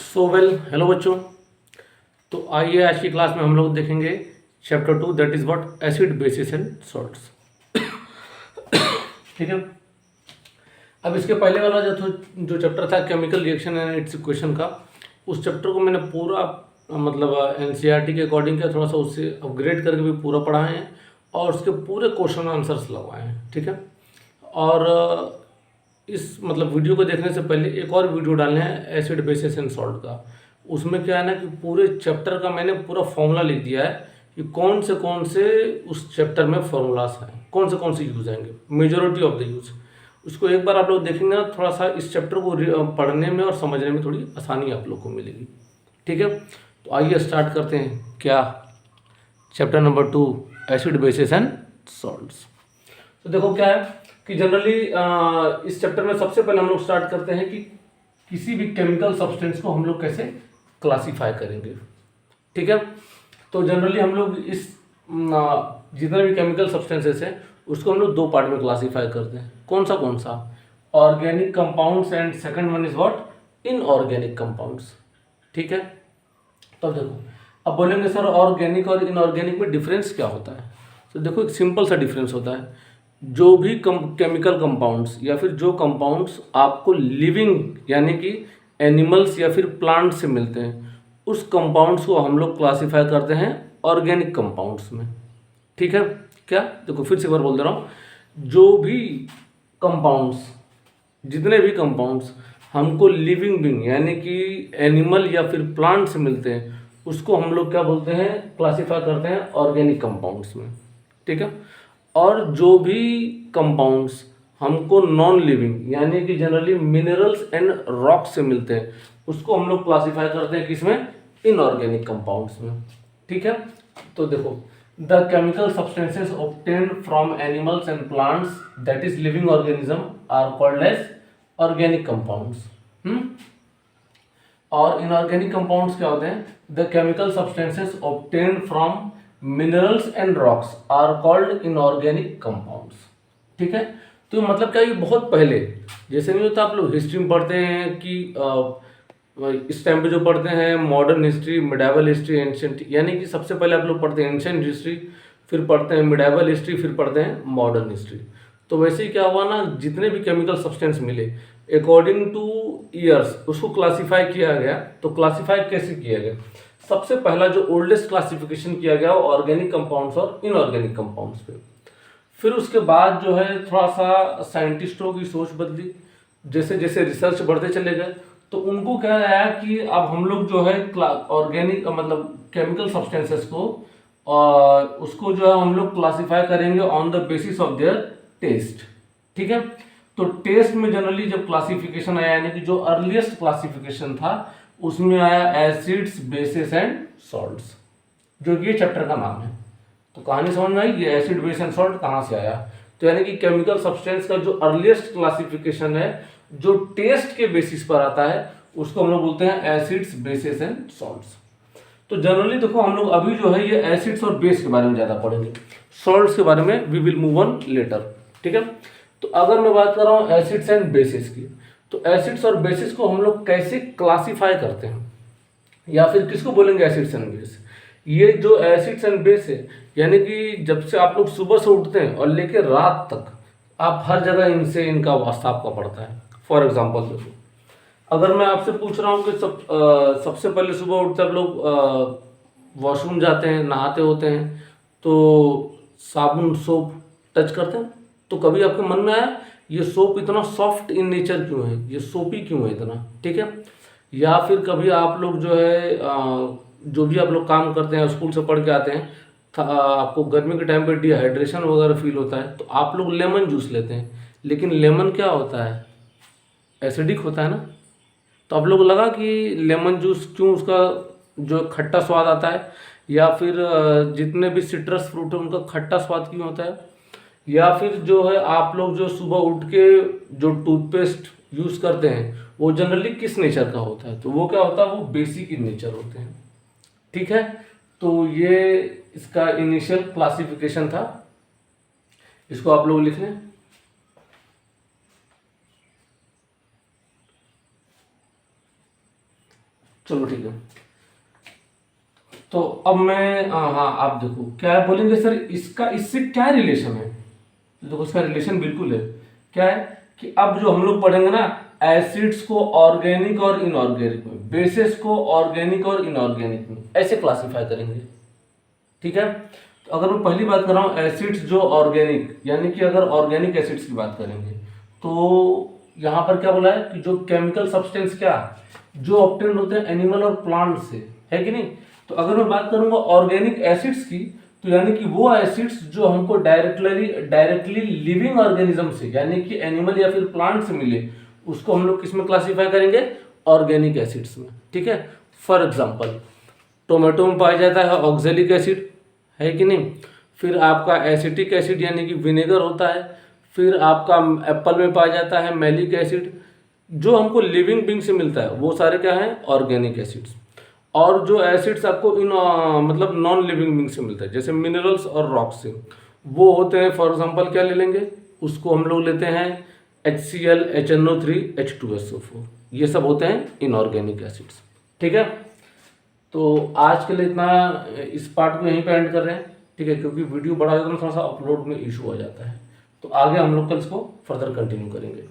Hello बच्चों। तो आइए आज की क्लास में हम लोग देखेंगे chapter 2, that is what acid basis and salts. ठीक है। अब इसके पहले वाला जो चैप्टर था chemical reaction and it's equation का, उस चैप्टर को मैंने पूरा मतलब एनसीईआरटी के अकॉर्डिंग किया, थोड़ा सा उससे अपग्रेड करके भी पूरा पढ़ाए हैं और उसके पूरे क्वेश्चन आंसर्स लगवाए हैं। ठीक है। और इस मतलब वीडियो को देखने से पहले एक और वीडियो डालने हैं एसिड बेसिस एंड सॉल्ट का। उसमें क्या है ना कि पूरे चैप्टर का मैंने पूरा फॉर्मूला लिख दिया है कि कौन से उस चैप्टर में फॉर्मूलास हैं, कौन से यूज आएंगे, मेजोरिटी ऑफ द यूज। उसको एक बार आप लोग देखेंगे ना, थोड़ा सा इस चैप्टर को पढ़ने में और समझने में थोड़ी आसानी आप लोग को मिलेगी। ठीक है। तो आइए स्टार्ट करते हैं क्या, chapter number 2 acid basis and salts. तो देखो क्या है कि जनरली इस चैप्टर में सबसे पहले हम लोग स्टार्ट करते हैं कि किसी भी केमिकल सब्सटेंस को हम लोग कैसे क्लासिफाई करेंगे। ठीक है। तो जनरली हम लोग इस जितने भी केमिकल सब्सटेंसेस हैं उसको हम लोग दो पार्ट में क्लासिफाई करते हैं। कौन सा organic compounds and second one is what inorganic compounds. ठीक है। तब देखो, अब बोलेंगे सर ऑर्गेनिक और इनऑर्गेनिक में डिफरेंस क्या होता है। तो देखो एक सिंपल सा डिफरेंस होता है, जो भी केमिकल कंपाउंड्स या फिर जो कंपाउंड्स आपको लिविंग यानी कि एनिमल्स या फिर प्लांट से मिलते हैं, उस कंपाउंड्स को हम लोग क्लासिफाई करते हैं ऑर्गेनिक कंपाउंड्स में। ठीक है। क्या, देखो फिर से एक बार बोल दे रहा हूँ, जो भी कंपाउंड्स, जितने भी कंपाउंड्स हमको लिविंग बीइंग यानी कि एनिमल या फिर प्लांट से मिलते हैं, उसको हम लोग क्या बोलते हैं, क्लासिफाई करते हैं ऑर्गेनिक कंपाउंड्स में। ठीक है। और जो भी कंपाउंड्स हमको नॉन लिविंग यानी कि जनरली मिनरल्स एंड रॉक से मिलते हैं, उसको हम लोग क्लासिफाई करते हैं किसमें, इनऑर्गेनिक कंपाउंड्स में। ठीक है। तो देखो, the chemical substances obtained from animals and plants that is living organism are called as organic compounds. और इनऑर्गेनिक कंपाउंड्स क्या होते हैं, the chemical substances obtained from minerals and rocks are called inorganic compounds. ठीक है। तो मतलब क्या, ये बहुत पहले, जैसे नहीं होता आप लोग हिस्ट्री में पढ़ते हैं कि इस टाइम पे जो पढ़ते हैं modern history, medieval history, ancient, यानी कि सबसे पहले आप लोग पढ़ते हैं एंशिएंट हिस्ट्री, फिर पढ़ते हैं मिडाइवल हिस्ट्री, फिर पढ़ते हैं मॉडर्न हिस्ट्री। तो वैसे ही क्या हुआ ना, जितने भी केमिकल सब्सटेंस मिले अकॉर्डिंग टू ईयर्स उसको क्लासिफाई किया गया। तो क्लासिफाई कैसे किया गया, सबसे पहला जो ओल्डेस्ट क्लासिफिकेशन किया गया वो ऑर्गेनिक कंपाउंड्स और इनऑर्गेनिक कंपाउंड्स पे। फिर उसके बाद जो है थोड़ा सा साइंटिस्टों की सोच बदली, जैसे जैसे रिसर्च बढ़ते चले गए, तो उनको क्या आया कि अब हम लोग जो है ऑर्गेनिक मतलब केमिकल सब्सटेंसेस को उसको जो है हम लोग क्लासिफाई करेंगे on the basis of their taste. ठीक है। तो टेस्ट में जनरली जब क्लासिफिकेशन आया, यानी कि जो अर्लीस्ट क्लासिफिकेशन था उसमें आया एसिड्स बेसिस एंड सॉल्ट्स, जो कि ये चैप्टर का नाम है। तो कहानी समझ में आई, ये एसिड बेस एंड सॉल्ट कहाँ से आया। तो यानी कि केमिकल सब्सटेंस का जो अर्लीस्ट क्लासिफिकेशन है, जो टेस्ट के बेसिस पर आता है, उसको हम लोग बोलते हैं एसिड्स बेसिस एंड सॉल्ट्स। तो जनरली देखो हम लोग अभी जो है ये एसिड्स और बेस के बारे में ज़्यादा पढ़ेंगे, सॉल्ट्स के बारे में we will move on later. ठीक है। तो अगर मैं बात कर रहा हूँ एसिड्स एंड बेसिस की, तो एसिड्स और बेसिस को हम लोग कैसे क्लासिफाई करते हैं, या फिर किसको बोलेंगे एसिड्स एंड बेस। ये जो एसिड्स एंड बेस है, यानी कि जब से आप लोग सुबह से उठते हैं और लेकर रात तक आप हर जगह इनसे इनका वास्ता आपका पड़ता है। फॉर एग्जांपल देखो, अगर मैं आपसे पूछ रहा हूँ कि सबसे पहले सुबह उठते आप लोग वॉशरूम जाते हैं, नहाते होते हैं, तो साबुन सोप टच करते हैं, तो कभी आपके मन में आया ये सोप इतना सॉफ्ट इन नेचर क्यों है, ये सोपी क्यों है इतना। ठीक है। या फिर कभी आप लोग जो है जो भी आप लोग काम करते हैं, स्कूल से पढ़ के आते हैं, आपको गर्मी के टाइम पे डिहाइड्रेशन वगैरह फील होता है, तो आप लोग लेमन जूस लेते हैं, लेकिन लेमन क्या होता है, एसिडिक होता है ना। तो आप लोग लगा कि लेमन जूस क्यों, उसका जो खट्टा स्वाद आता है, या फिर जितने भी सिट्रस फ्रूट है उनका खट्टा स्वाद क्यों होता है, या फिर जो है आप लोग जो सुबह उठ के जो टूथपेस्ट यूज़ करते हैं वो जनरली किस नेचर का होता है, तो वो क्या होता है, वो बेसिक इन नेचर होते हैं। ठीक है। तो ये इसका इनिशियल क्लासिफिकेशन था, इसको आप लोग लिख लें। चलो ठीक है। तो अब मैं हाँ आप देखो क्या बोलेंगे सर, इसका इससे क्या रिलेशन है। देखो इसका रिलेशन बिल्कुल है। क्या है कि अब जो हम लोग पढ़ेंगे ना, एसिड्स को ऑर्गेनिक और इनऑर्गेनिक में, बेसिस को ऑर्गेनिक और इनऑर्गेनिक में ऐसे क्लासिफाई करेंगे। ठीक है। तो अगर मैं पहली बात कर रहा हूँ एसिड्स जो ऑर्गेनिक, यानी कि अगर ऑर्गेनिक एसिड्स की बात करेंगे तो यहाँ पर क्या बोला है कि जो केमिकल सब्सटेंस क्या जो ऑब्टेन होते हैं एनिमल और प्लांट से, है कि नहीं। तो अगर मैं बात करूंगा ऑर्गेनिक एसिड्स की, तो यानी कि वो एसिड्स जो हमको डायरेक्टली लिविंग ऑर्गेनिज्म से, यानी कि एनिमल या फिर प्लांट से मिले, उसको हम लोग किस में क्लासीफाई करेंगे, ऑर्गेनिक एसिड्स में। ठीक है। फॉर एग्जाम्पल टोमेटो में पाया जाता है ऑक्जेलिक एसिड, है कि नहीं। फिर आपका एसिटिक एसिड यानी कि विनेगर होता है। फिर आपका एप्पल में पाया जाता है मैलिक एसिड। जो हमको लिविंग बींग से मिलता है वो सारे क्या हैं, ऑर्गेनिक एसिड्स। और जो एसिड्स आपको इन मतलब नॉन लिविंग बींग से मिलता है जैसे मिनरल्स और रॉक्स से, वो होते हैं फॉर एग्जांपल क्या ले लेंगे, उसको हम लोग लेते हैं HCl, HNO3, H2SO4, ये सब होते हैं इनऑर्गेनिक एसिड्स। ठीक है। तो आज के लिए इतना, इस पार्ट को यहीं पे एंड कर रहे हैं। ठीक है, क्योंकि वीडियो बड़ा हो जाता है ना, थोड़ा सा अपलोड में इशू आ जाता है। तो आगे हम लोग कल इसको फर्दर कंटिन्यू करेंगे।